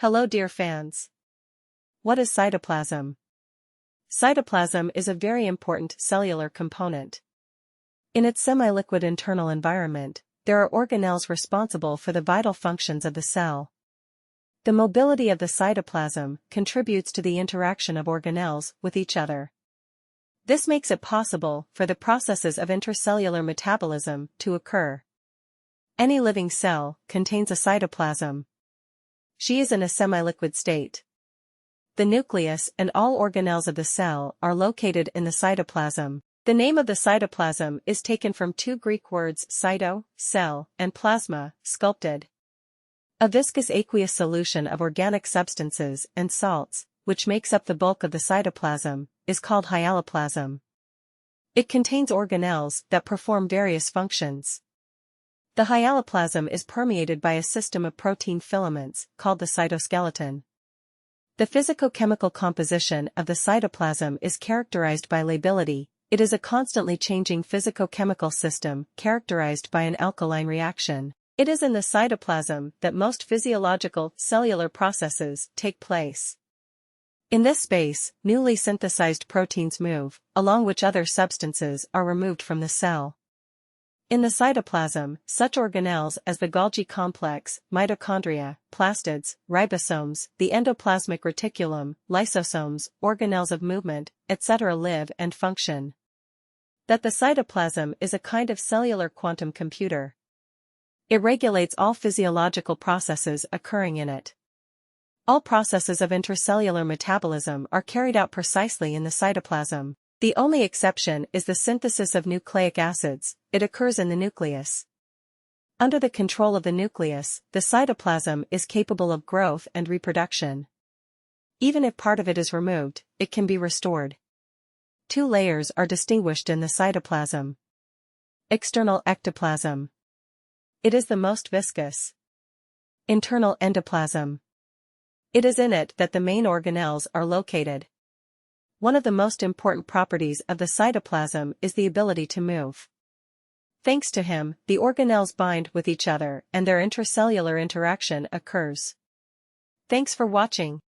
Hello dear fans. What is cytoplasm? Cytoplasm is a very important cellular component. In its semi-liquid internal environment, there are organelles responsible for the vital functions of the cell. The mobility of the cytoplasm contributes to the interaction of organelles with each other. This makes it possible for the processes of intracellular metabolism to occur. Any living cell contains a cytoplasm. She is in a semi-liquid state. The nucleus and all organelles of the cell are located in the cytoplasm. The name of the cytoplasm is taken from two Greek words cyto, cell, and plasma, sculpted. A viscous aqueous solution of organic substances and salts, which makes up the bulk of the cytoplasm, is called hyaloplasm. It contains organelles that perform various functions. The hyaloplasm is permeated by a system of protein filaments, called the cytoskeleton. The physicochemical composition of the cytoplasm is characterized by lability. It is a constantly changing physicochemical system characterized by an alkaline reaction. It is in the cytoplasm that most physiological cellular processes take place. In this space, newly synthesized proteins move, along which other substances are removed from the cell. In the cytoplasm, such organelles as the Golgi complex, mitochondria, plastids, ribosomes, the endoplasmic reticulum, lysosomes, organelles of movement, etc. live and function. That the cytoplasm is a kind of cellular quantum computer. It regulates all physiological processes occurring in it. All processes of intracellular metabolism are carried out precisely in the cytoplasm. The only exception is the synthesis of nucleic acids. It occurs in the nucleus. Under the control of the nucleus, the cytoplasm is capable of growth and reproduction. Even if part of it is removed, it can be restored. Two layers are distinguished in the cytoplasm. External ectoplasm. It is the most viscous. Internal endoplasm. It is in it that the main organelles are located. One of the most important properties of the cytoplasm is the ability to move. Thanks to him, the organelles bind with each other and their intracellular interaction occurs. Thanks for watching.